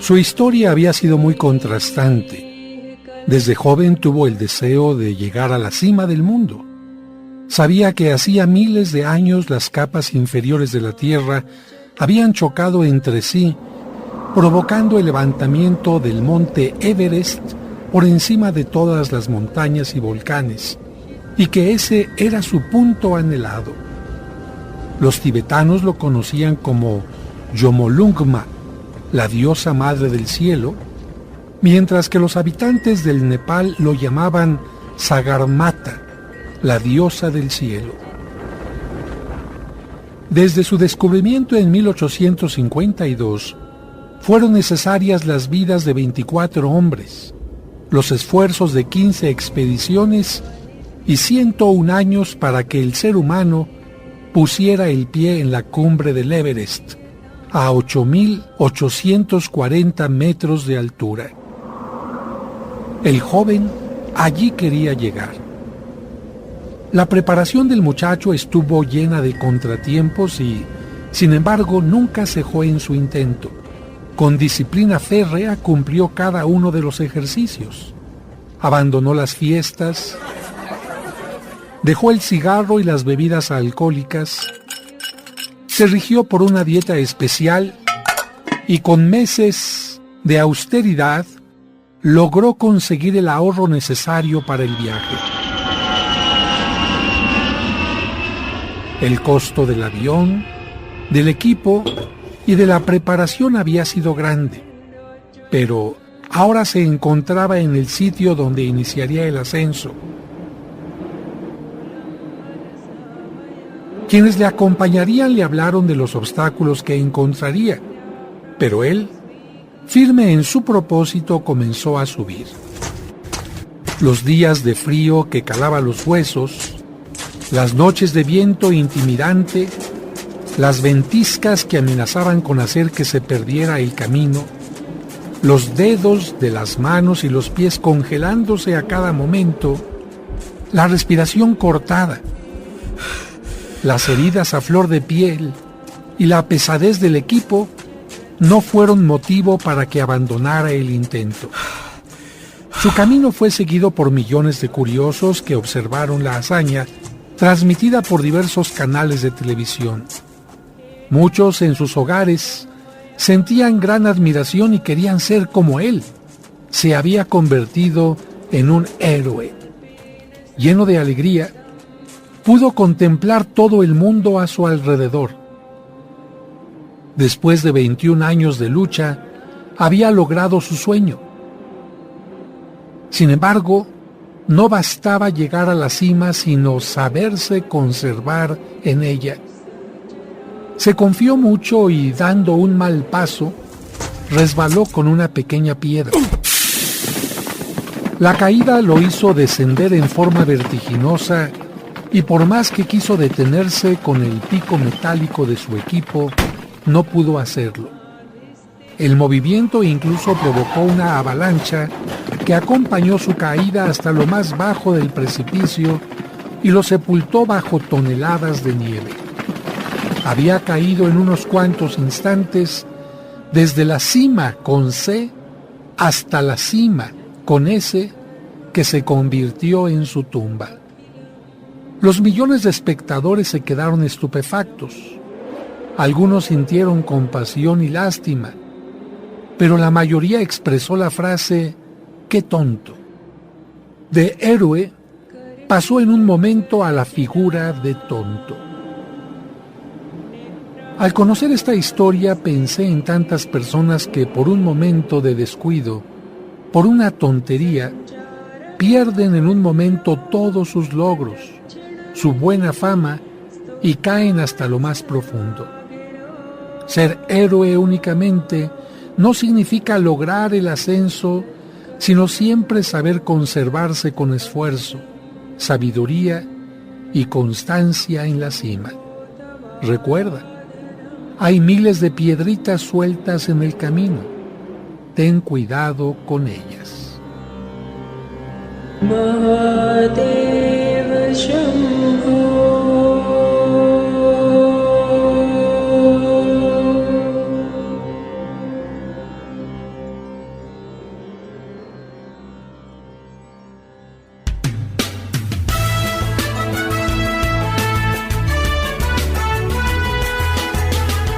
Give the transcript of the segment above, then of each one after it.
Su historia había sido muy contrastante. Desde joven tuvo el deseo de llegar a la cima del mundo. Sabía que hacía miles de años las capas inferiores de la Tierra habían chocado entre sí, provocando el levantamiento del monte Everest por encima de todas las montañas y volcanes, y que ese era su punto anhelado. Los tibetanos lo conocían como Yomolungma, la diosa madre del cielo, mientras que los habitantes del Nepal lo llamaban Sagarmatha, la diosa del cielo. Desde su descubrimiento en 1852, fueron necesarias las vidas de 24 hombres, los esfuerzos de 15 expediciones y 101 años para que el ser humano pusiera el pie en la cumbre del Everest, a 8.840 metros de altura. El joven allí quería llegar. La preparación del muchacho estuvo llena de contratiempos y, sin embargo, nunca cejó en su intento. Con disciplina férrea cumplió cada uno de los ejercicios. Abandonó las fiestas, dejó el cigarro y las bebidas alcohólicas, se rigió por una dieta especial y con meses de austeridad logró conseguir el ahorro necesario para el viaje. El costo del avión, del equipo y de la preparación había sido grande, pero ahora se encontraba en el sitio donde iniciaría el ascenso. Quienes le acompañarían le hablaron de los obstáculos que encontraría, pero él, firme en su propósito, comenzó a subir. Los días de frío que calaba los huesos, las noches de viento intimidante, las ventiscas que amenazaban con hacer que se perdiera el camino, los dedos de las manos y los pies congelándose a cada momento, la respiración cortada, las heridas a flor de piel y la pesadez del equipo no fueron motivo para que abandonara el intento. Su camino fue seguido por millones de curiosos que observaron la hazaña transmitida por diversos canales de televisión. Muchos en sus hogares sentían gran admiración y querían ser como él. Se había convertido en un héroe. Lleno de alegría, pudo contemplar todo el mundo a su alrededor. Después de 21 años de lucha, había logrado su sueño. Sin embargo, no bastaba llegar a la cima, sino saberse conservar en ella. Se confió mucho y, dando un mal paso, resbaló con una pequeña piedra. La caída lo hizo descender en forma vertiginosa y por más que quiso detenerse con el pico metálico de su equipo, no pudo hacerlo. El movimiento incluso provocó una avalancha que acompañó su caída hasta lo más bajo del precipicio y lo sepultó bajo toneladas de nieve. Había caído en unos cuantos instantes desde la cima con C hasta la cima con S, que se convirtió en su tumba. Los millones de espectadores se quedaron estupefactos. Algunos sintieron compasión y lástima, pero la mayoría expresó la frase «qué tonto». De héroe pasó en un momento a la figura de tonto. Al conocer esta historia pensé en tantas personas que por un momento de descuido, por una tontería, pierden en un momento todos sus logros, su buena fama y caen hasta lo más profundo. Ser héroe únicamente no significa lograr el ascenso, sino siempre saber conservarse con esfuerzo, sabiduría y constancia en la cima. Recuerda, hay miles de piedritas sueltas en el camino. Ten cuidado con ellas. Mahadeva Shambho.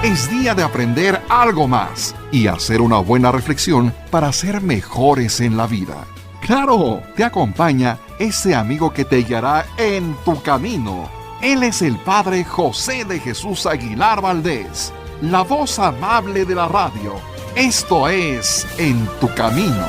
Es día de aprender algo más y hacer una buena reflexión para ser mejores en la vida. ¡Claro! Te acompaña ese amigo que te guiará en tu camino. Él es el Padre José de Jesús Aguilar Valdés, la voz amable de la radio. Esto es En tu Camino.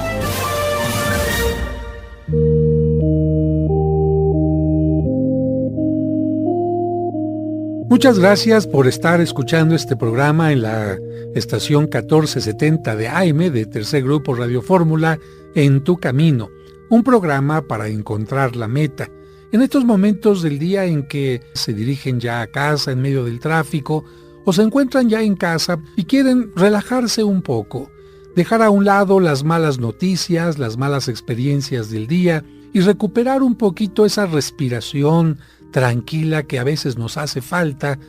Muchas gracias por estar escuchando este programa en la estación 1470 de AM de Tercer Grupo Radio Fórmula, En tu Camino, un programa para encontrar la meta. En estos momentos del día en que se dirigen ya a casa en medio del tráfico o se encuentran ya en casa y quieren relajarse un poco, dejar a un lado las malas noticias, las malas experiencias del día y recuperar un poquito esa respiración tranquila que a veces nos hace falta.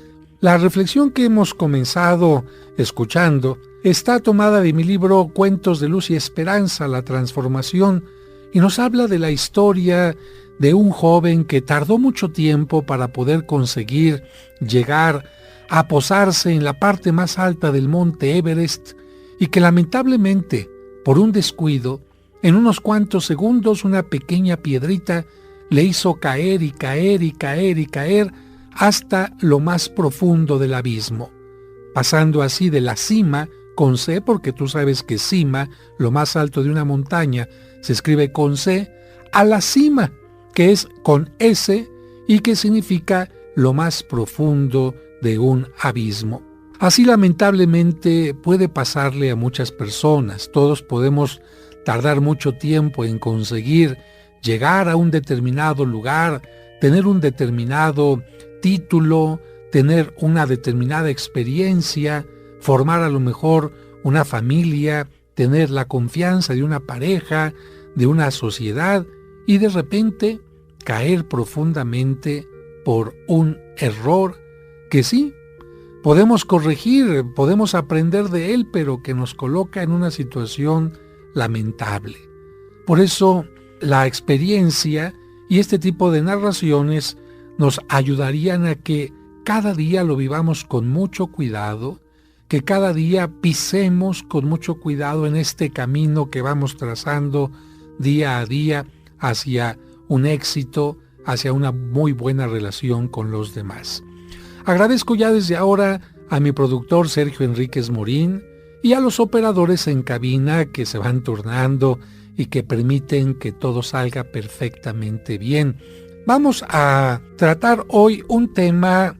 La reflexión que hemos comenzado escuchando está tomada de mi libro Cuentos de Luz y Esperanza, la transformación, y nos habla de la historia de un joven que tardó mucho tiempo para poder conseguir llegar a posarse en la parte más alta del monte Everest y que lamentablemente, por un descuido, en unos cuantos segundos una pequeña piedrita le hizo caer y caer y caer y caer hasta lo más profundo del abismo, pasando así de la cima, con C, porque tú sabes que cima, lo más alto de una montaña, se escribe con C, a la cima, que es con S y que significa lo más profundo de un abismo. Así lamentablemente puede pasarle a muchas personas. Todos podemos tardar mucho tiempo en conseguir llegar a un determinado lugar, tener un determinado título, tener una determinada experiencia, formar a lo mejor una familia, tener la confianza de una pareja, de una sociedad y de repente caer profundamente por un error que sí, podemos corregir, podemos aprender de él, pero que nos coloca en una situación lamentable. Por eso, la experiencia y este tipo de narraciones nos ayudarían a que cada día lo vivamos con mucho cuidado, que cada día pisemos con mucho cuidado en este camino que vamos trazando día a día hacia un éxito, hacia una muy buena relación con los demás. Agradezco ya desde ahora a mi productor Sergio Enríquez Morín y a los operadores en cabina que se van turnando y que permiten que todo salga perfectamente bien. Vamos a tratar hoy un tema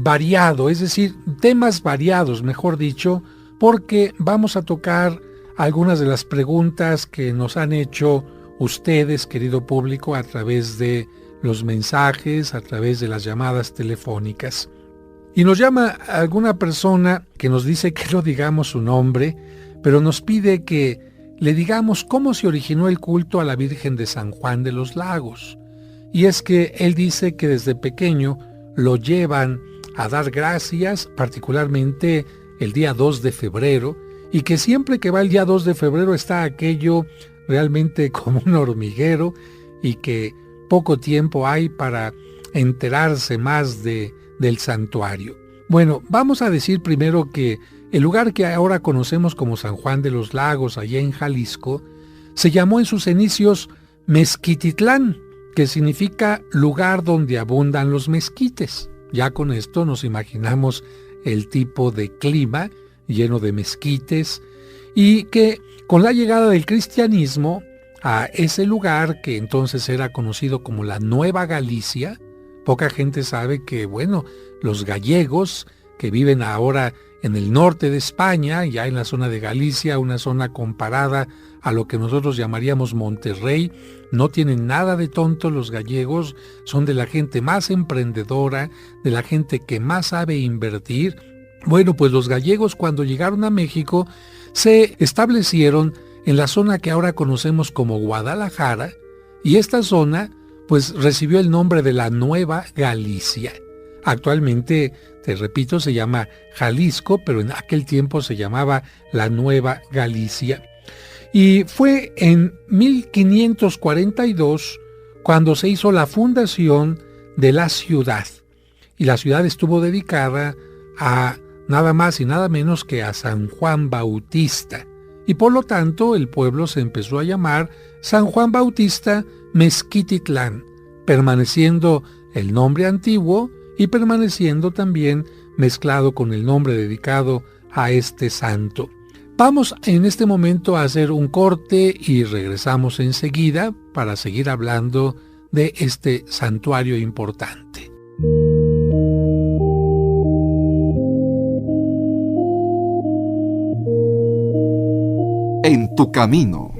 variado, es decir, temas variados, mejor dicho, porque vamos a tocar algunas de las preguntas que nos han hecho ustedes, querido público, a través de los mensajes, a través de las llamadas telefónicas. Y nos llama alguna persona que nos dice que no digamos su nombre, pero nos pide que le digamos cómo se originó el culto a la Virgen de San Juan de los Lagos. Y es que él dice que desde pequeño lo llevan a dar gracias, particularmente el día 2 de febrero, y que siempre que va el día 2 de febrero está aquello realmente como un hormiguero y que poco tiempo hay para enterarse más del santuario. Bueno, vamos a decir primero que el lugar que ahora conocemos como San Juan de los Lagos, allá en Jalisco, se llamó en sus inicios Mezquititlán, que significa lugar donde abundan los mezquites. Ya con esto nos imaginamos el tipo de clima lleno de mezquites y que con la llegada del cristianismo a ese lugar que entonces era conocido como la Nueva Galicia, poca gente sabe que, bueno, los gallegos que viven ahora en el norte de España, ya en la zona de Galicia, una zona comparada a lo que nosotros llamaríamos Monterrey, no tienen nada de tonto los gallegos, son de la gente más emprendedora, de la gente que más sabe invertir. Bueno, pues los gallegos cuando llegaron a México se establecieron en la zona que ahora conocemos como Guadalajara, y esta zona pues recibió el nombre de la Nueva Galicia. Actualmente, te repito, se llama Jalisco, pero en aquel tiempo se llamaba la Nueva Galicia. Y fue en 1542 cuando se hizo la fundación de la ciudad. Y la ciudad estuvo dedicada a nada más y nada menos que a San Juan Bautista, y por lo tanto el pueblo se empezó a llamar San Juan Bautista Mezquititlán, permaneciendo el nombre antiguo y permaneciendo también mezclado con el nombre dedicado a este santo. Vamos en este momento a hacer un corte y regresamos enseguida para seguir hablando de este santuario importante. En tu camino.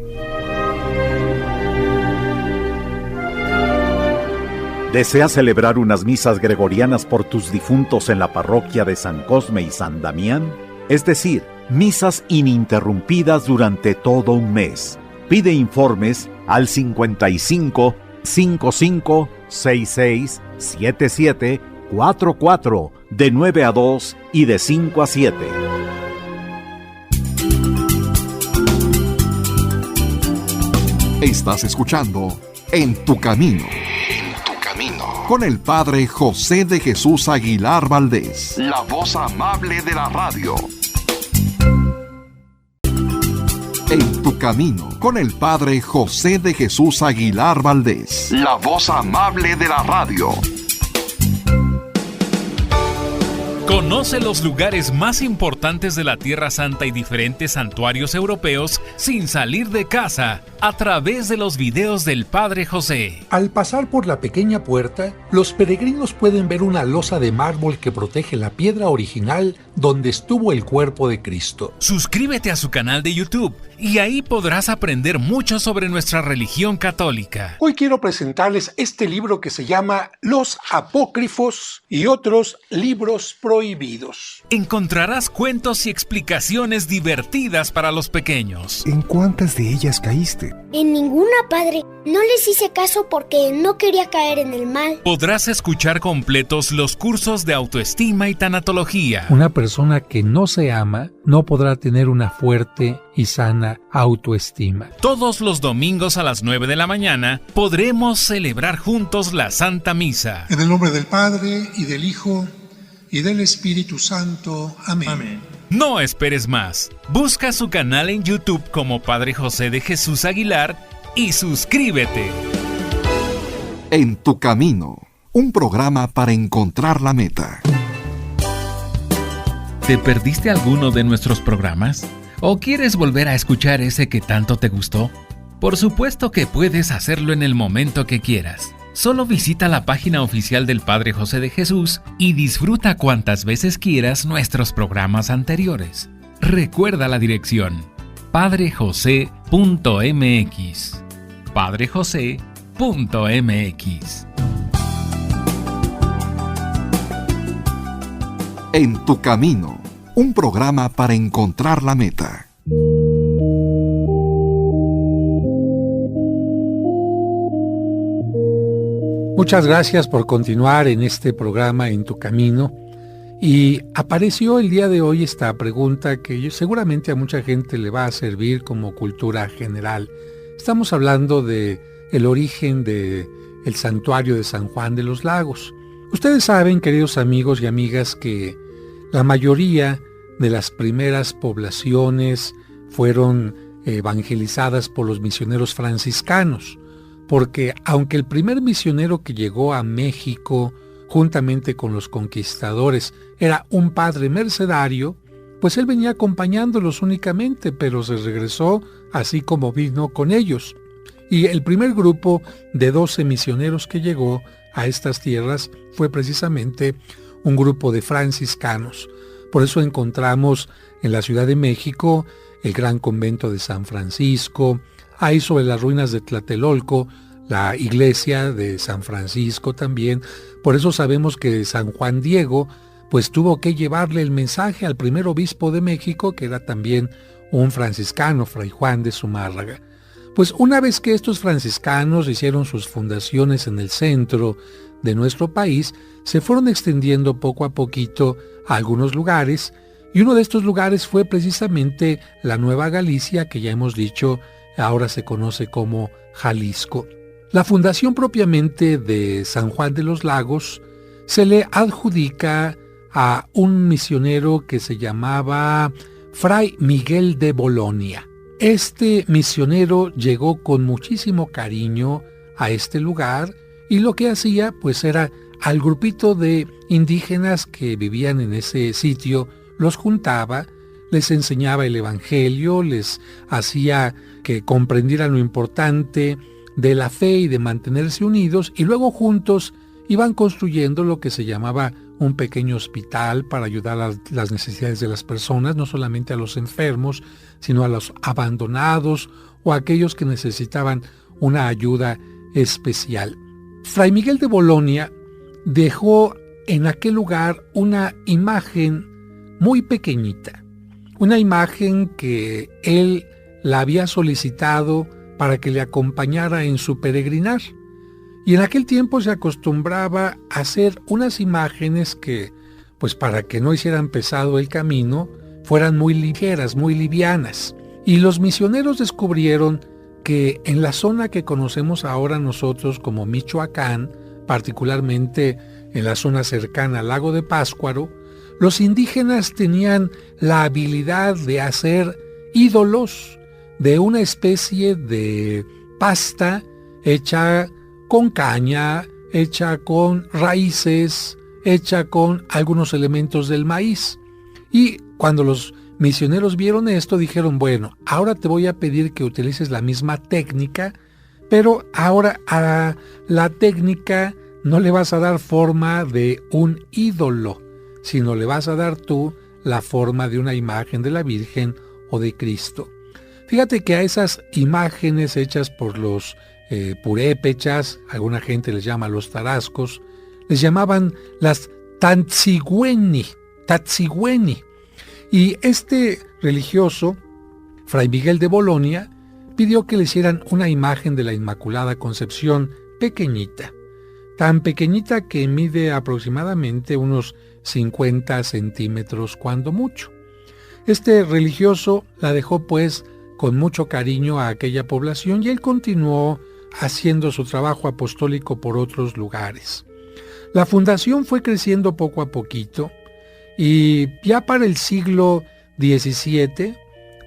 ¿Deseas celebrar unas misas gregorianas por tus difuntos en la parroquia de San Cosme y San Damián? Es decir, misas ininterrumpidas durante todo un mes. Pide informes al 55 55 66 77 44 de 9 a 2 y de 5 a 7. Estás escuchando En tu camino. Con el Padre José de Jesús Aguilar Valdés, la voz amable de la radio. En tu camino, con el Padre José de Jesús Aguilar Valdés, la voz amable de la radio. Conoce los lugares más importantes de la Tierra Santa y diferentes santuarios europeos sin salir de casa, a través de los videos del Padre José. Al pasar por la pequeña puerta, los peregrinos pueden ver una losa de mármol que protege la piedra original donde estuvo el cuerpo de Cristo. Suscríbete a su canal de YouTube y ahí podrás aprender mucho sobre nuestra religión católica. Hoy quiero presentarles este libro que se llama Los Apócrifos y otros libros prohibidos. Encontrarás cuentos y explicaciones divertidas para los pequeños. ¿En cuántas de ellas caíste? En ninguna, padre. No les hice caso porque no quería caer en el mal. Podrás escuchar completos los cursos de autoestima y tanatología. Una persona que no se ama no podrá tener una fuerte y sana autoestima. Todos los domingos a las 9 de la mañana podremos celebrar juntos la Santa Misa. En el nombre del Padre, y del Hijo, y del Espíritu Santo. Amén. Amén. No esperes más. Busca su canal en YouTube como Padre José de Jesús Aguilar y suscríbete. En tu camino, un programa para encontrar la meta. ¿Te perdiste alguno de nuestros programas? ¿O quieres volver a escuchar ese que tanto te gustó? Por supuesto que puedes hacerlo en el momento que quieras. Solo visita la página oficial del Padre José de Jesús y disfruta cuantas veces quieras nuestros programas anteriores. Recuerda la dirección: padrejose.mx. padrejose.mx. En tu camino, un programa para encontrar la meta. Muchas gracias por continuar en este programa En tu camino. Y apareció el día de hoy esta pregunta que seguramente a mucha gente le va a servir como cultura general. Estamos hablando de el origen del santuario de San Juan de los Lagos. Ustedes saben, queridos amigos y amigas, que la mayoría de las primeras poblaciones fueron evangelizadas por los misioneros franciscanos, porque aunque el primer misionero que llegó a México juntamente con los conquistadores era un padre mercedario, pues él venía acompañándolos únicamente, pero se regresó así como vino con ellos. Y el primer grupo de 12 misioneros que llegó a estas tierras fue precisamente un grupo de franciscanos. Por eso encontramos en la Ciudad de México el gran convento de San Francisco, ahí sobre las ruinas de Tlatelolco, la iglesia de San Francisco también. Por eso sabemos que San Juan Diego pues tuvo que llevarle el mensaje al primer obispo de México, que era también un franciscano, Fray Juan de Zumárraga. Pues una vez que estos franciscanos hicieron sus fundaciones en el centro de nuestro país, se fueron extendiendo poco a poquito a algunos lugares, y uno de estos lugares fue precisamente la Nueva Galicia, que ya hemos dicho, ahora se conoce como Jalisco. La fundación propiamente de San Juan de los Lagos se le adjudica a un misionero que se llamaba Fray Miguel de Bolonia. Este misionero llegó con muchísimo cariño a este lugar y lo que hacía pues era al grupito de indígenas que vivían en ese sitio, los juntaba, les enseñaba el evangelio, les hacía que comprendieran lo importante de la fe y de mantenerse unidos, y luego juntos iban construyendo lo que se llamaba un pequeño hospital para ayudar a las necesidades de las personas, no solamente a los enfermos, sino a los abandonados o a aquellos que necesitaban una ayuda especial. Fray Miguel de Bolonia dejó en aquel lugar una imagen muy pequeñita, una imagen que él la había solicitado para que le acompañara en su peregrinar. Y en aquel tiempo se acostumbraba a hacer unas imágenes que, pues para que no hicieran pesado el camino, fueran muy ligeras, muy livianas. Y los misioneros descubrieron que en la zona que conocemos ahora nosotros como Michoacán, particularmente en la zona cercana al lago de Pátzcuaro, los indígenas tenían la habilidad de hacer ídolos de una especie de pasta hecha con caña, hecha con raíces, hecha con algunos elementos del maíz. Y cuando los misioneros vieron esto, dijeron, bueno, ahora te voy a pedir que utilices la misma técnica, pero ahora a la técnica no le vas a dar forma de un ídolo, sino le vas a dar tú la forma de una imagen de la Virgen o de Cristo. Fíjate que a esas imágenes hechas por los purépechas, alguna gente les llama los tarascos, les llamaban las Tatzigüeni. Y este religioso, Fray Miguel de Bolonia, pidió que le hicieran una imagen de la Inmaculada Concepción pequeñita, tan pequeñita que mide aproximadamente unos 50 centímetros cuando mucho. Este religioso la dejó pues con mucho cariño a aquella población y él continuó haciendo su trabajo apostólico por otros lugares. La fundación fue creciendo poco a poquito y ya para el siglo XVII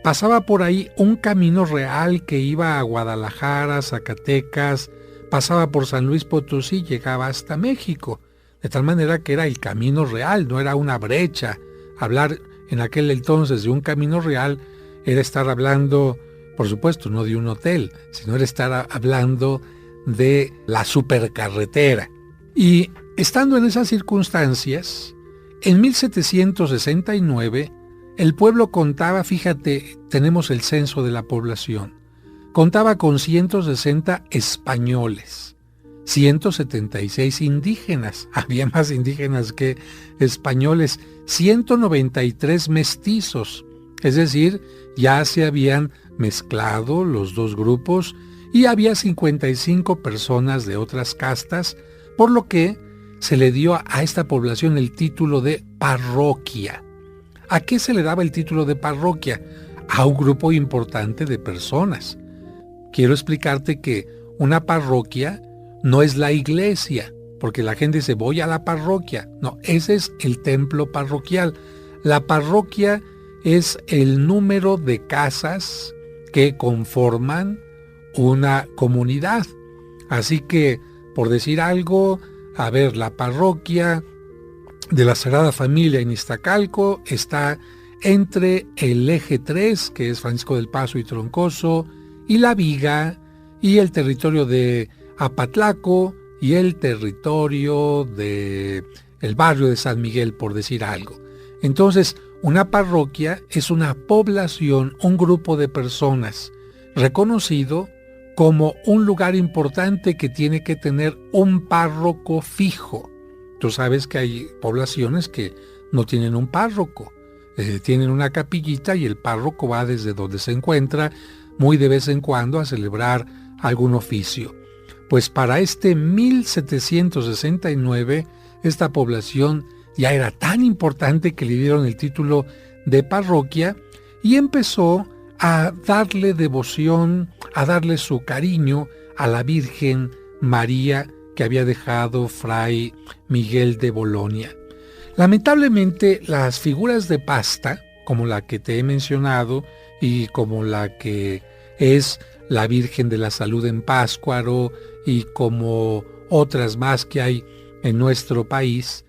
pasaba por ahí un camino real que iba a Guadalajara, Zacatecas, pasaba por San Luis Potosí y llegaba hasta México, de tal manera que era el camino real, no era una brecha. Hablar en aquel entonces de un camino real era estar hablando, por supuesto, no de un hotel, sino era estar hablando de la supercarretera. Y estando en esas circunstancias, en 1769, el pueblo contaba, fíjate, tenemos el censo de la población, contaba con 160 españoles, 176 indígenas, había más indígenas que españoles, 193 mestizos, es decir, ya se habían mezclado los dos grupos y había 55 personas de otras castas, por lo que se le dio a esta población el título de parroquia. ¿A qué se le daba el título de parroquia? A un grupo importante de personas. Quiero explicarte que una parroquia no es la iglesia, porque la gente dice voy a la parroquia. No, ese es el templo parroquial. La parroquia es el número de casas que conforman una comunidad. Así que, por decir algo, a ver, la parroquia de la Sagrada Familia en Iztacalco está entre el eje 3, que es Francisco del Paso y Troncoso, y La Viga, y el territorio de Apatlaco, y el territorio de el barrio de San Miguel, por decir algo. Entonces, una parroquia es una población, un grupo de personas reconocido como un lugar importante que tiene que tener un párroco fijo. Tú sabes que hay poblaciones que no tienen un párroco, tienen una capillita y el párroco va desde donde se encuentra muy de vez en cuando a celebrar algún oficio. Pues para este 1769, esta población ya era tan importante que le dieron el título de parroquia y empezó a darle devoción, a darle su cariño a la Virgen María que había dejado Fray Miguel de Bolonia. Lamentablemente, las figuras de pasta, como la que te he mencionado y como la que es la Virgen de la Salud en Pátzcuaro y como otras más que hay en nuestro país,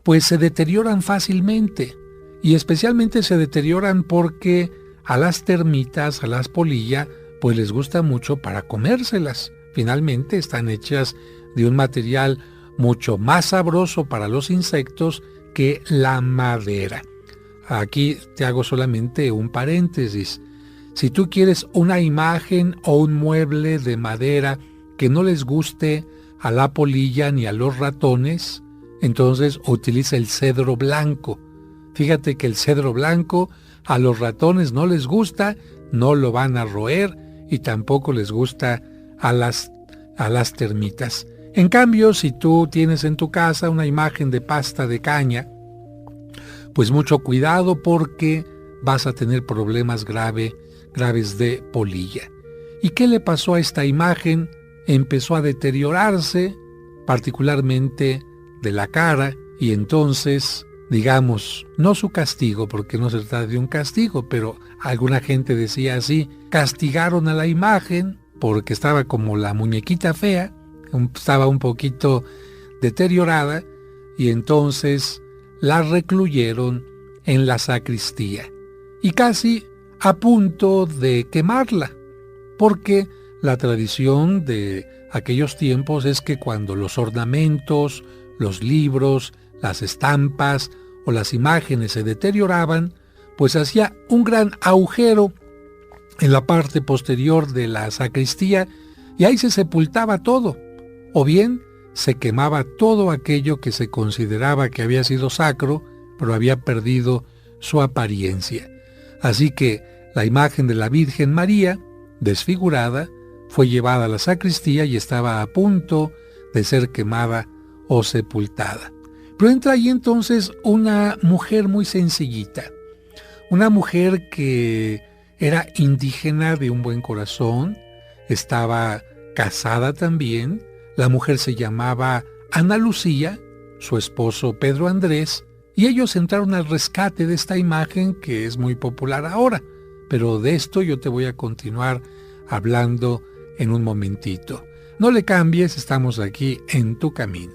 pues se deterioran fácilmente, y especialmente se deterioran porque a las termitas, a las polillas, pues les gusta mucho para comérselas. Finalmente están hechas de un material mucho más sabroso para los insectos que la madera. Aquí te hago solamente un paréntesis. Si tú quieres una imagen o un mueble de madera que no les guste a la polilla ni a los ratones, entonces utiliza el cedro blanco. Fíjate que el cedro blanco a los ratones no les gusta, no lo van a roer y tampoco les gusta a las termitas. En cambio, si tú tienes en tu casa una imagen de pasta de caña, pues mucho cuidado porque vas a tener problemas graves de polilla. ¿Y qué le pasó a esta imagen? Empezó a deteriorarse, particularmente de la cara, y entonces, digamos, no su castigo, porque no se trata de un castigo, pero alguna gente decía así, castigaron a la imagen porque estaba como la muñequita fea, estaba un poquito deteriorada, y entonces la recluyeron en la sacristía, y casi a punto de quemarla, porque la tradición de aquellos tiempos es que cuando los ornamentos, los libros, las estampas o las imágenes se deterioraban, pues hacía un gran agujero en la parte posterior de la sacristía y ahí se sepultaba todo, o bien se quemaba todo aquello que se consideraba que había sido sacro, pero había perdido su apariencia. Así que la imagen de la Virgen María, desfigurada, fue llevada a la sacristía y estaba a punto de ser quemada o sepultada. Pero entra ahí entonces una mujer muy sencillita, una mujer que era indígena de un buen corazón, estaba casada también, la mujer se llamaba Ana Lucía, su esposo Pedro Andrés, y ellos entraron al rescate de esta imagen que es muy popular ahora, pero de esto yo te voy a continuar hablando en un momentito. No le cambies, estamos aquí en Tu Camino.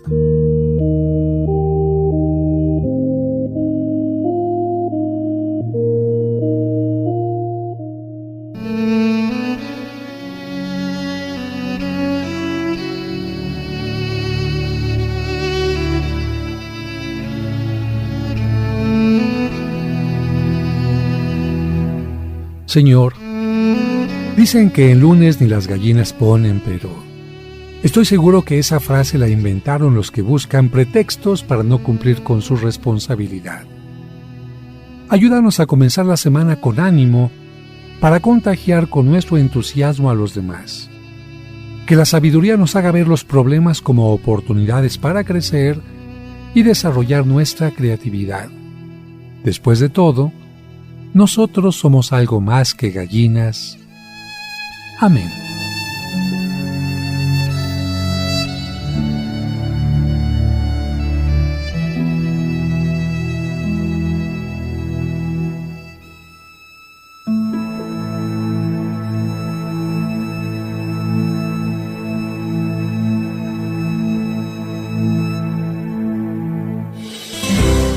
Señor, dicen que el lunes ni las gallinas ponen, pero estoy seguro que esa frase la inventaron los que buscan pretextos para no cumplir con su responsabilidad. Ayúdanos a comenzar la semana con ánimo para contagiar con nuestro entusiasmo a los demás. Que la sabiduría nos haga ver los problemas como oportunidades para crecer y desarrollar nuestra creatividad. Después de todo, nosotros somos algo más que gallinas. Amén.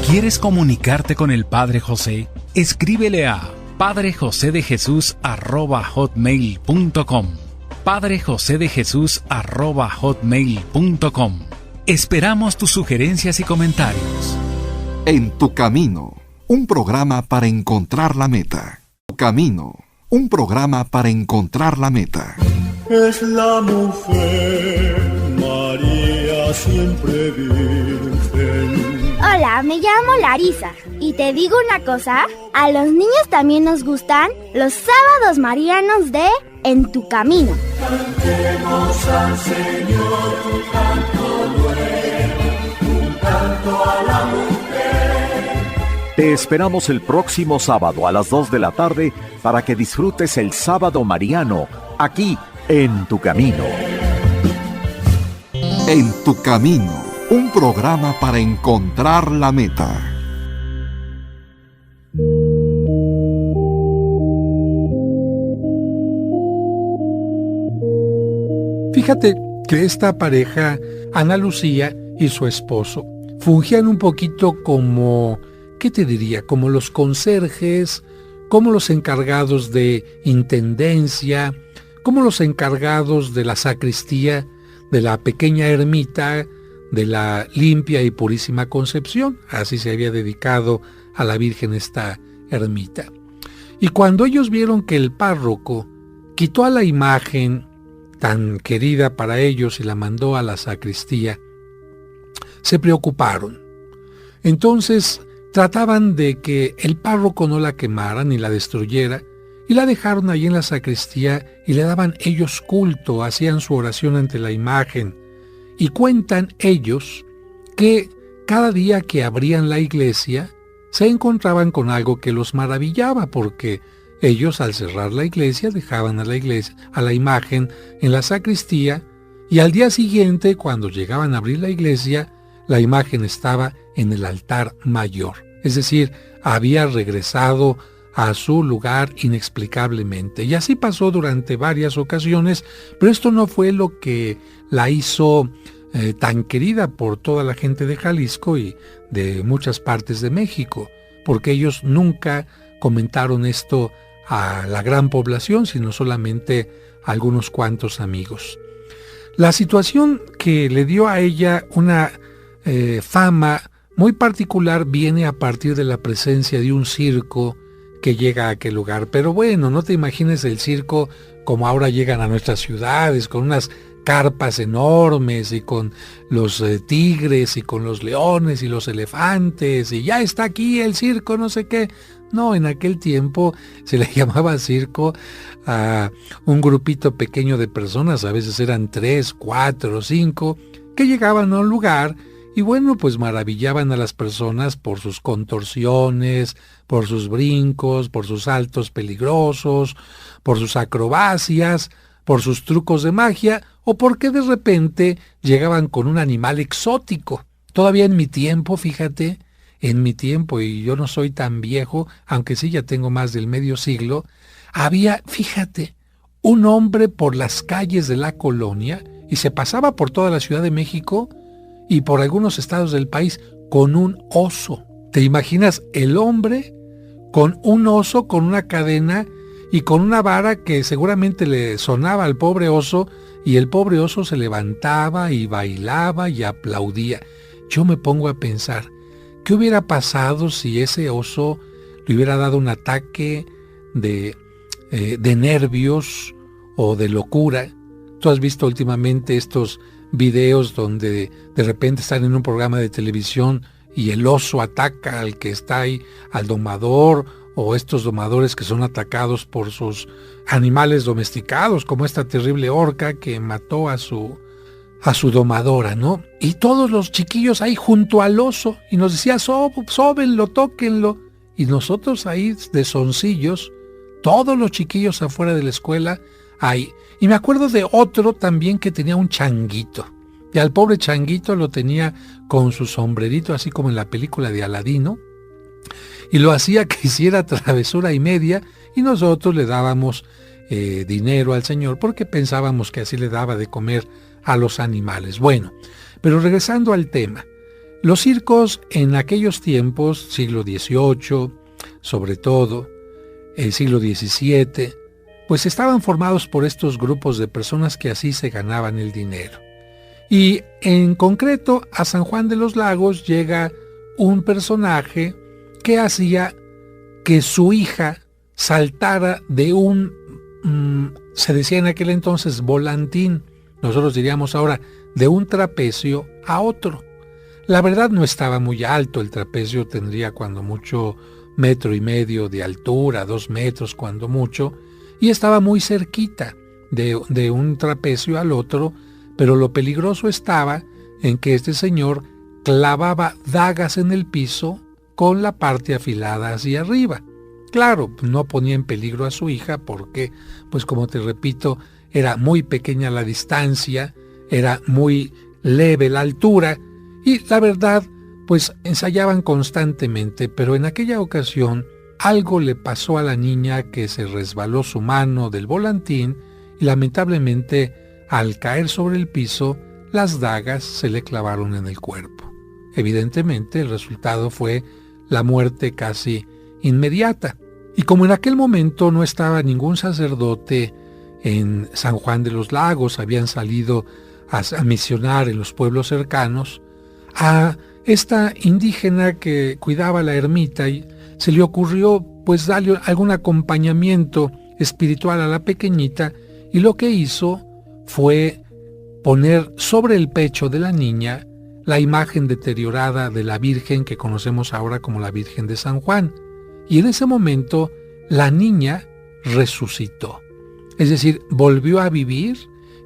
¿Quieres comunicarte con el Padre José? Escríbele a padrejosedejesus@hotmail.com. padrejosedejesus@hotmail.com. Esperamos tus sugerencias y comentarios. En Tu Camino, un programa para encontrar la meta. Tu Camino, un programa para encontrar la meta. Es la mujer María siempre virgen. Hola, me llamo Larisa y te digo una cosa, a los niños también nos gustan los sábados marianos de En Tu Camino. Cantemos al Señor un canto nuevo, un canto a la mujer. Te esperamos el próximo sábado a las 2 de la tarde para que disfrutes el Sábado Mariano aquí en Tu Camino. En Tu Camino, un programa para encontrar la meta. Fíjate que esta pareja, Ana Lucía y su esposo, fungían un poquito como, ¿qué te diría? Como los conserjes, como los encargados de intendencia, como los encargados de la sacristía de la pequeña ermita de la Limpia y Purísima Concepción. Así se había dedicado a la Virgen esta ermita. Y cuando ellos vieron que el párroco quitó a la imagen tan querida para ellos y la mandó a la sacristía, se preocuparon. Entonces trataban de que el párroco no la quemara ni la destruyera, y la dejaron allí en la sacristía y le daban ellos culto, hacían su oración ante la imagen. Y cuentan ellos que cada día que abrían la iglesia se encontraban con algo que los maravillaba, porque ellos al cerrar la iglesia dejaban a la imagen en la sacristía, y al día siguiente, cuando llegaban a abrir la iglesia, la imagen estaba en el altar mayor. Es decir, había regresado a su lugar inexplicablemente. Y así pasó durante varias ocasiones, pero esto no fue lo que la hizo tan querida por toda la gente de Jalisco y de muchas partes de México, porque ellos nunca comentaron esto a la gran población, sino solamente a algunos cuantos amigos. La situación que le dio a ella una fama muy particular viene a partir de la presencia de un circo que llega a aquel lugar. Pero bueno, no te imagines el circo como ahora llegan a nuestras ciudades, con unas carpas enormes y con los tigres y con los leones y los elefantes y ya está aquí el circo, no sé qué. No, en aquel tiempo se le llamaba circo a un grupito pequeño de personas, a veces eran 3, 4, 5, que llegaban a un lugar y bueno, pues maravillaban a las personas por sus contorsiones, por sus brincos, por sus saltos peligrosos, por sus acrobacias, por sus trucos de magia, o porque de repente llegaban con un animal exótico. Todavía en mi tiempo, fíjate, en mi tiempo, y yo no soy tan viejo, aunque sí ya tengo más del medio siglo, había, fíjate, un hombre por las calles de la colonia, y se pasaba por toda la Ciudad de México y por algunos estados del país con un oso. ¿Te imaginas el hombre con un oso, con una cadena y con una vara que seguramente le sonaba al pobre oso, y el pobre oso se levantaba y bailaba y aplaudía? Yo me pongo a pensar, ¿qué hubiera pasado si ese oso le hubiera dado un ataque de nervios o de locura? Tú has visto últimamente estos videos donde de repente están en un programa de televisión y el oso ataca al que está ahí, al domador, o estos domadores que son atacados por sus animales domesticados, como esta terrible orca que mató a su domadora, ¿no? Y todos los chiquillos ahí junto al oso, y nos decía, sóbenlo, tóquenlo, y nosotros ahí de soncillos, todos los chiquillos afuera de la escuela, ahí. Y me acuerdo de otro también que tenía un changuito, y al pobre changuito lo tenía con su sombrerito, así como en la película de Aladino, y lo hacía que hiciera travesura y media, y nosotros le dábamos dinero al señor porque pensábamos que así le daba de comer a los animales. Bueno, pero regresando al tema, los circos en aquellos tiempos, siglo XVIII, sobre todo, el siglo XVII, pues estaban formados por estos grupos de personas que así se ganaban el dinero. Y en concreto a San Juan de los Lagos llega un personaje que hacía que su hija saltara de un, se decía en aquel entonces, volantín, nosotros diríamos ahora, de un trapecio a otro. La verdad no estaba muy alto, el trapecio tendría cuando mucho 1,5 metros de altura, 2 metros cuando mucho, y estaba muy cerquita de un trapecio al otro, pero lo peligroso estaba en que este señor clavaba dagas en el piso con la parte afilada hacia arriba. Claro, no ponía en peligro a su hija porque, pues como te repito, era muy pequeña la distancia, era muy leve la altura, y la verdad, pues ensayaban constantemente, pero en aquella ocasión algo le pasó a la niña que se resbaló su mano del volantín y lamentablemente al caer sobre el piso, las dagas se le clavaron en el cuerpo. Evidentemente, el resultado fue la muerte casi inmediata. Y como en aquel momento no estaba ningún sacerdote en San Juan de los Lagos, habían salido a misionar en los pueblos cercanos, a esta indígena que cuidaba la ermita y se le ocurrió pues darle algún acompañamiento espiritual a la pequeñita, y lo que hizo fue poner sobre el pecho de la niña la imagen deteriorada de la Virgen que conocemos ahora como la Virgen de San Juan. Y en ese momento la niña resucitó, es decir, volvió a vivir.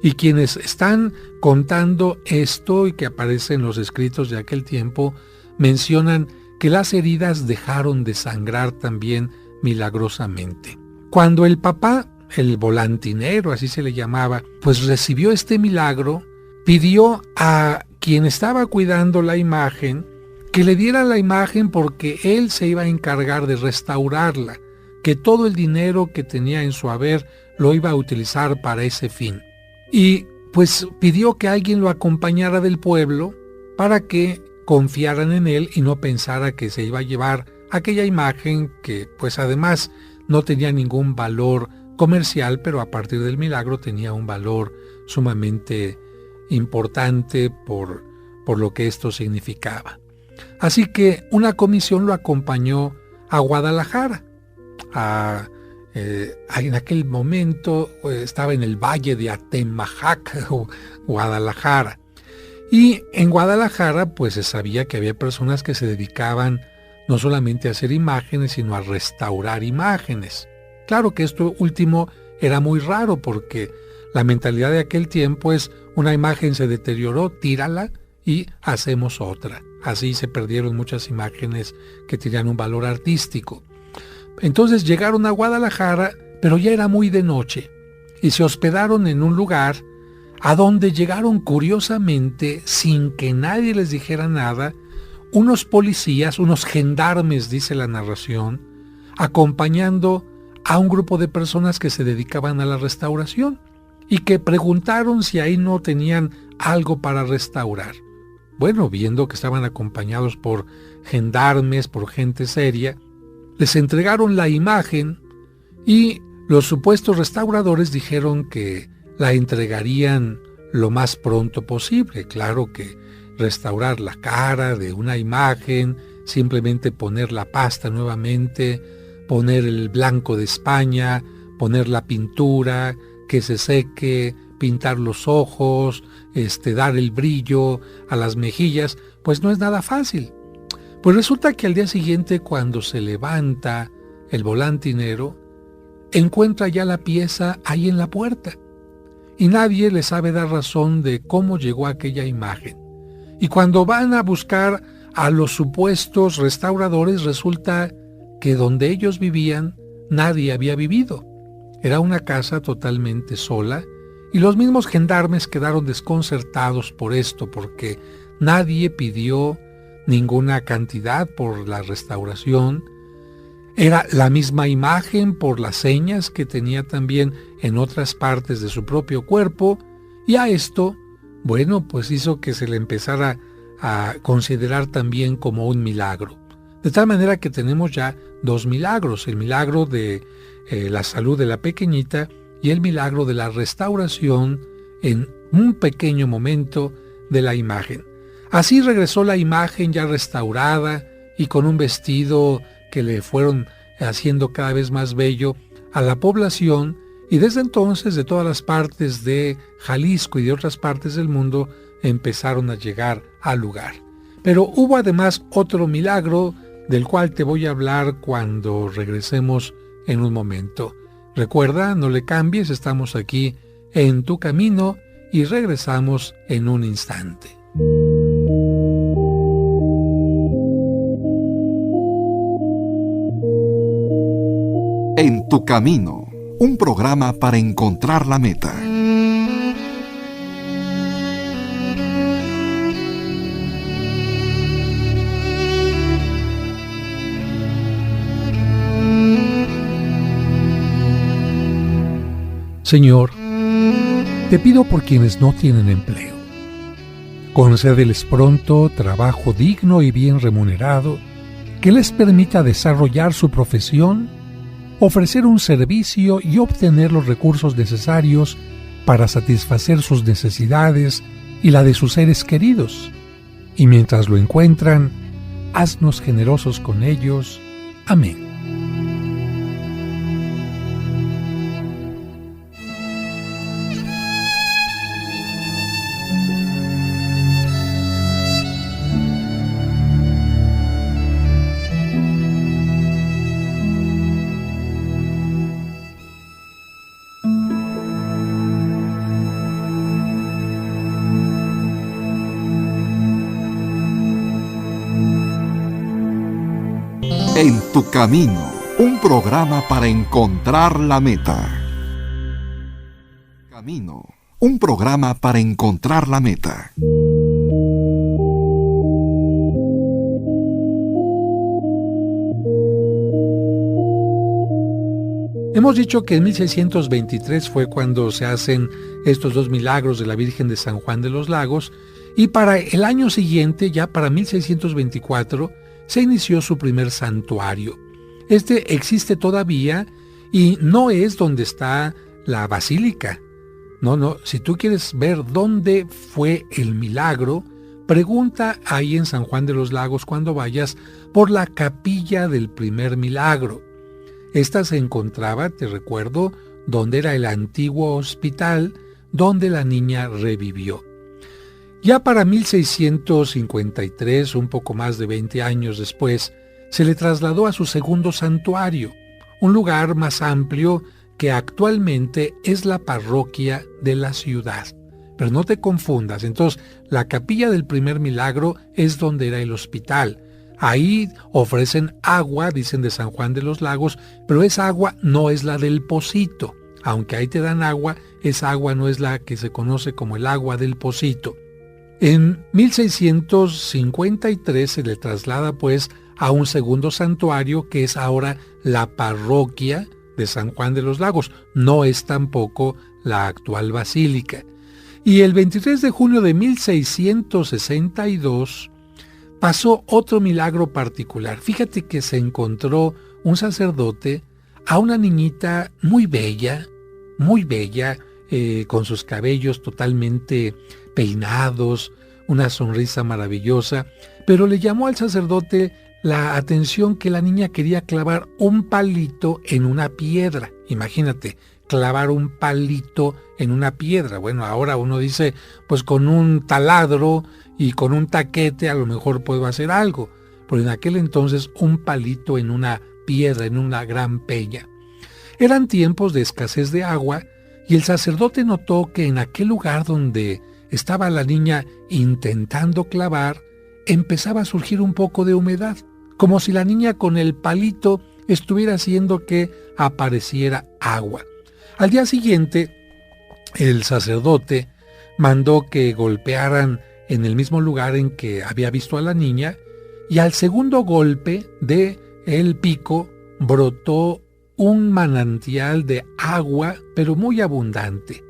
Y quienes están contando esto y que aparece en los escritos de aquel tiempo, mencionan que las heridas dejaron de sangrar también milagrosamente. Cuando el papá, el volantinero, así se le llamaba, pues recibió este milagro, pidió a quien estaba cuidando la imagen que le diera la imagen porque él se iba a encargar de restaurarla, que todo el dinero que tenía en su haber lo iba a utilizar para ese fin. Y pues pidió que alguien lo acompañara del pueblo para que confiaran en él y no pensara que se iba a llevar aquella imagen que pues además no tenía ningún valor comercial, pero a partir del milagro tenía un valor sumamente importante por lo que esto significaba. Así que una comisión lo acompañó a Guadalajara. En aquel momento estaba en el valle de Atemajac, Guadalajara. Y en Guadalajara pues se sabía que había personas que se dedicaban no solamente a hacer imágenes, sino a restaurar imágenes. Claro que esto último era muy raro porque la mentalidad de aquel tiempo es: una imagen se deterioró, tírala y hacemos otra. Así se perdieron muchas imágenes que tenían un valor artístico. Entonces llegaron a Guadalajara, pero ya era muy de noche, y se hospedaron en un lugar a donde llegaron curiosamente, sin que nadie les dijera nada, unos policías, unos gendarmes, dice la narración, acompañando a un grupo de personas que se dedicaban a la restauración y que preguntaron si ahí no tenían algo para restaurar. Bueno, viendo que estaban acompañados por gendarmes, por gente seria, les entregaron la imagen y los supuestos restauradores dijeron que la entregarían lo más pronto posible. Claro que restaurar la cara de una imagen, simplemente poner la pasta nuevamente, poner el blanco de España, poner la pintura, que se seque, pintar los ojos, dar el brillo a las mejillas, pues no es nada fácil. Pues resulta que al día siguiente, cuando se levanta el volantinero, encuentra ya la pieza ahí en la puerta y nadie le sabe dar razón de cómo llegó aquella imagen. Y cuando van a buscar a los supuestos restauradores, resulta que donde ellos vivían nadie había vivido. Era una casa totalmente sola y los mismos gendarmes quedaron desconcertados por esto, porque nadie pidió ninguna cantidad por la restauración. Era la misma imagen por las señas que tenía también en otras partes de su propio cuerpo, y a esto, bueno, pues hizo que se le empezara a considerar también como un milagro. De tal manera que tenemos ya dos milagros: el milagro de la salud de la pequeñita y el milagro de la restauración en un pequeño momento de la imagen. Así regresó la imagen ya restaurada y con un vestido que le fueron haciendo cada vez más bello a la población, y desde entonces de todas las partes de Jalisco y de otras partes del mundo empezaron a llegar al lugar. Pero hubo además otro milagro del cual te voy a hablar cuando regresemos en un momento. Recuerda, no le cambies, estamos aquí en Tu Camino y regresamos en un instante. En Tu Camino, un programa para encontrar la meta. Señor, Te pido por quienes no tienen empleo. Concédeles pronto trabajo digno y bien remunerado que les permita desarrollar su profesión, ofrecer un servicio y obtener los recursos necesarios para satisfacer sus necesidades y la de sus seres queridos. Y mientras lo encuentran, haznos generosos con ellos. Amén. En tu camino, un programa para encontrar la meta. Camino, un programa para encontrar la meta. Hemos dicho que en 1623 fue cuando se hacen estos dos milagros de la Virgen de San Juan de los Lagos, y para el año siguiente, ya para 1624, se inició su primer santuario. Este existe todavía y no es donde está la basílica. No, si tú quieres ver dónde fue el milagro, pregunta ahí en San Juan de los Lagos cuando vayas por la capilla del primer milagro. Esta se encontraba, te recuerdo, donde era el antiguo hospital donde la niña revivió. Ya para 1653, un poco más de 20 años después, se le trasladó a su segundo santuario, un lugar más amplio que actualmente es la parroquia de la ciudad. Pero no te confundas, entonces la capilla del primer milagro es donde era el hospital. Ahí ofrecen agua, dicen de San Juan de los Lagos, pero esa agua no es la del pocito. Aunque ahí te dan agua, esa agua no es la que se conoce como el agua del pocito. En 1653 se le traslada pues a un segundo santuario que es ahora la parroquia de San Juan de los Lagos. No es tampoco la actual basílica. Y el 23 de junio de 1662 pasó otro milagro particular. Fíjate que se encontró un sacerdote a una niñita muy bella, con sus cabellos totalmente peinados, una sonrisa maravillosa, pero le llamó al sacerdote la atención que la niña quería clavar un palito en una piedra. Imagínate, clavar un palito en una piedra. Bueno, ahora uno dice, pues con un taladro y con un taquete a lo mejor puedo hacer algo, pero en aquel entonces un palito en una piedra, en una gran peña. Eran tiempos de escasez de agua y el sacerdote notó que en aquel lugar donde estaba la niña intentando clavar, empezaba a surgir un poco de humedad, como si la niña con el palito estuviera haciendo que apareciera agua. Al día siguiente, el sacerdote mandó que golpearan en el mismo lugar en que había visto a la niña, y al segundo golpe de el pico brotó un manantial de agua, pero muy abundante.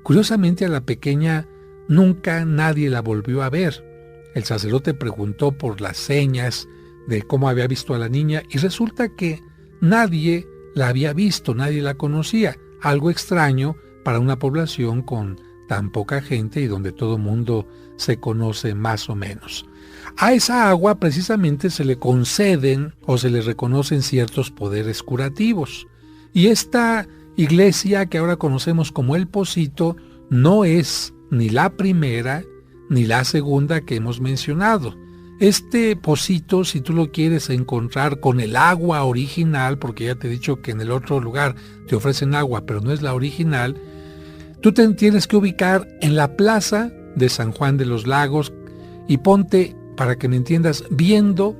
Curiosamente, a la pequeña nunca nadie la volvió a ver. El sacerdote preguntó por las señas de cómo había visto a la niña y resulta que nadie la había visto, nadie la conocía. Algo extraño para una población con tan poca gente y donde todo mundo se conoce más o menos. A esa agua precisamente se le conceden o se le reconocen ciertos poderes curativos. Y esta iglesia que ahora conocemos como El Pocito no es ni la primera ni la segunda que hemos mencionado. Este pocito, si tú lo quieres encontrar con el agua original, porque ya te he dicho que en el otro lugar te ofrecen agua, pero no es la original, tú te tienes que ubicar en la plaza de San Juan de los Lagos y ponte, para que me entiendas, viendo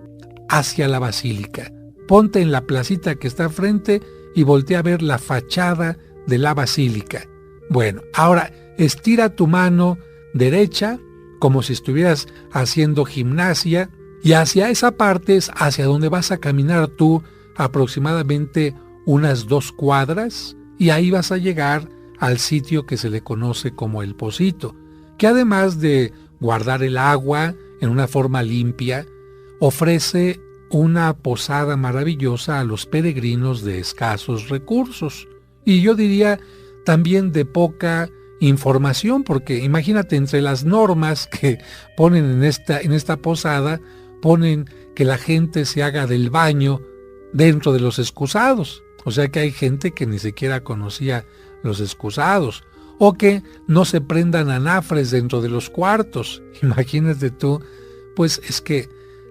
hacia la basílica. Ponte en la placita que está frente y voltea a ver la fachada de la basílica. Bueno, ahora estira tu mano derecha como si estuvieras haciendo gimnasia y hacia esa parte es hacia donde vas a caminar tú aproximadamente unas 2 cuadras y ahí vas a llegar al sitio que se le conoce como el Pocito, que además de guardar el agua en una forma limpia, ofrece una posada maravillosa a los peregrinos de escasos recursos. Y yo diría también de poca información, porque imagínate, entre las normas que ponen en esta posada, ponen que la gente se haga del baño dentro de los excusados. O sea que hay gente que ni siquiera conocía los excusados, o que no se prendan anafres dentro de los cuartos. Imagínate tú, pues es que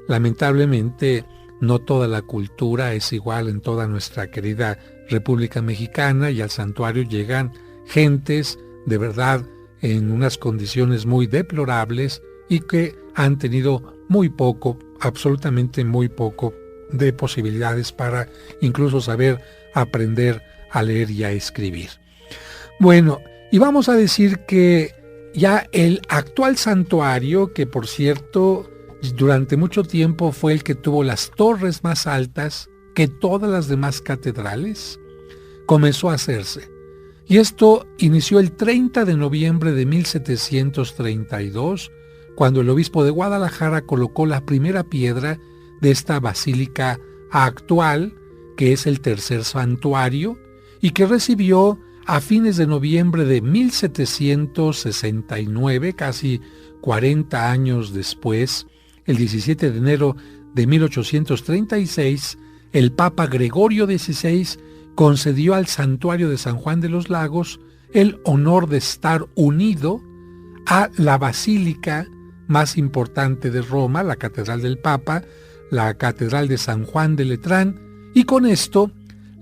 lamentablemente no toda la cultura es igual en toda nuestra querida República Mexicana, y al santuario llegan gentes de verdad en unas condiciones muy deplorables y que han tenido muy poco, absolutamente muy poco, de posibilidades para incluso saber aprender a leer y a escribir. Bueno, y vamos a decir que ya el actual santuario, que por cierto durante mucho tiempo fue el que tuvo las torres más altas que todas las demás catedrales, comenzó a hacerse. Y esto inició el 30 de noviembre de 1732, cuando el obispo de Guadalajara colocó la primera piedra de esta basílica actual, que es el tercer santuario, y que recibió a fines de noviembre de 1769, casi 40 años después, el 17 de enero de 1836, el Papa Gregorio XVI concedió al santuario de San Juan de los Lagos el honor de estar unido a la basílica más importante de Roma, la Catedral del Papa, la Catedral de San Juan de Letrán, y con esto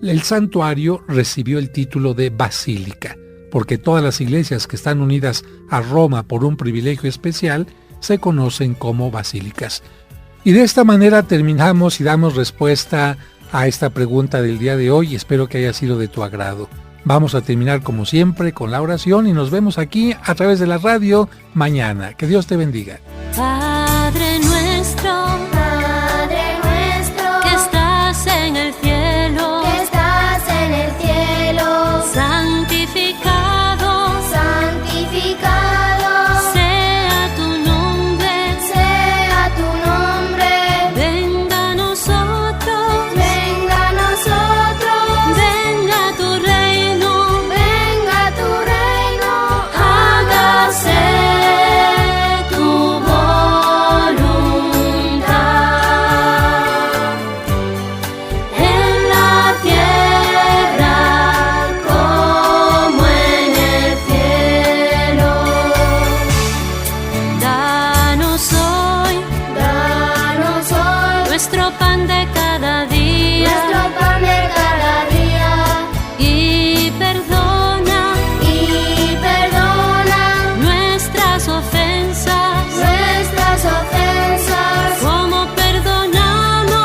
el santuario recibió el título de basílica, porque todas las iglesias que están unidas a Roma por un privilegio especial se conocen como basílicas. Y de esta manera terminamos y damos respuesta a esta pregunta del día de hoy. Espero que haya sido de tu agrado. Vamos a terminar como siempre con la oración y nos vemos aquí a través de la radio mañana. Que Dios te bendiga. Padre nuestro, que estás en el cielo, santificado, sea tu nombre, venga a nosotros, venga tu reino, hágase tu voluntad en la tierra como en el cielo. Danos hoy nuestro pan de cada día, y perdona nuestras ofensas, como perdonamos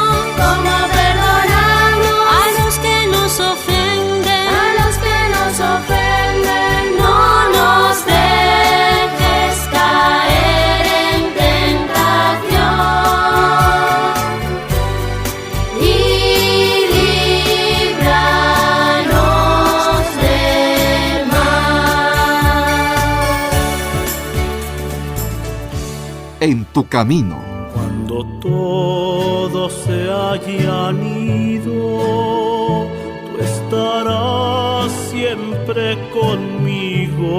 a los que nos ofenden, no nos dejes caer en tentación, y líbranos del mal. En tu camino. Cuando todos se hayan ido, tú estarás siempre conmigo,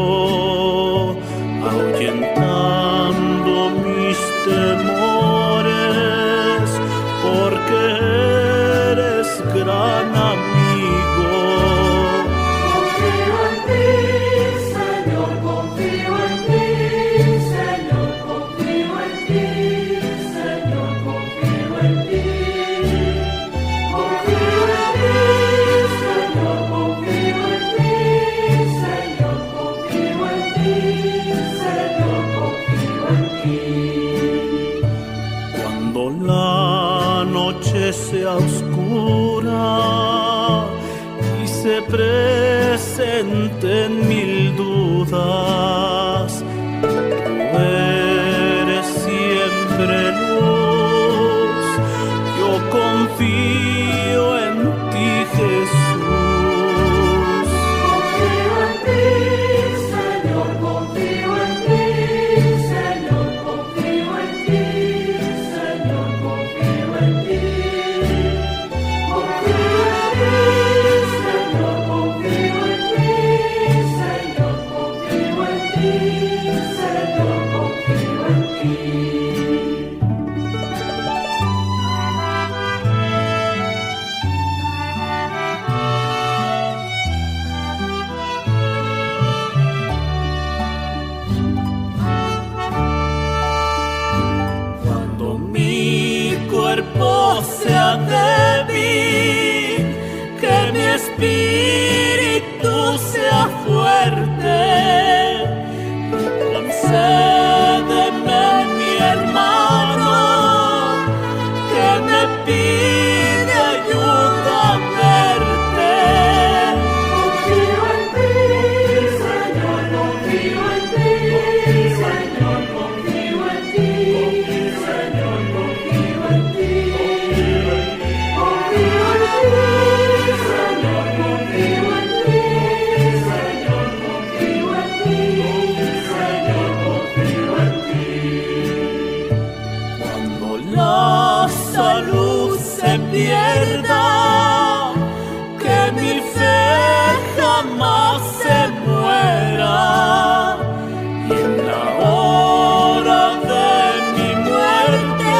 ahuyentando mis temores, porque eres gran amigo. Confío en ti, Señor, confío en ti, Señor, confío en ti, Señor, confío en ti. Confío en ti, Señor, confío en ti, Señor, confío en ti, Señor, confío en ti. Cuando la noche sea oscura y se presenten mil dudas, tú eres siempre luz. Yo confío en ti, Jesús. Confío en ti, de mí, que mi espíritu sea fuerte. Concédeme, mi hermano, que me pide ayuda a verte. Confío en ti, Señor, confío en ti, Señor, confío en ti, Señor, confío en ti. Confío en ti, Señor, confío en ti, Señor, confío en ti, Señor, confío en ti. Cuando la salud se pierda, que mi fe jamás se muera, y en la hora de mi muerte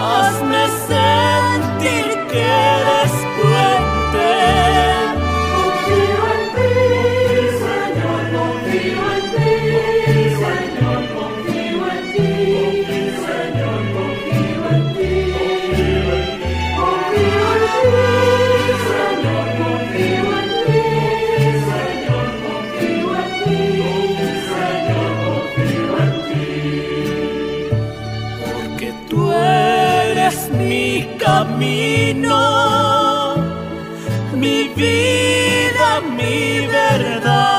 hazme sentir que eres puente. Confío en ti, Señor, confío en ti, Señor, confío en ti, Señor, confío en ti. Confío en ti, Señor, confío en ti, Señor, confío en ti, Señor, confío en ti. Porque tú eres mi camino, mi vida, mi verdad.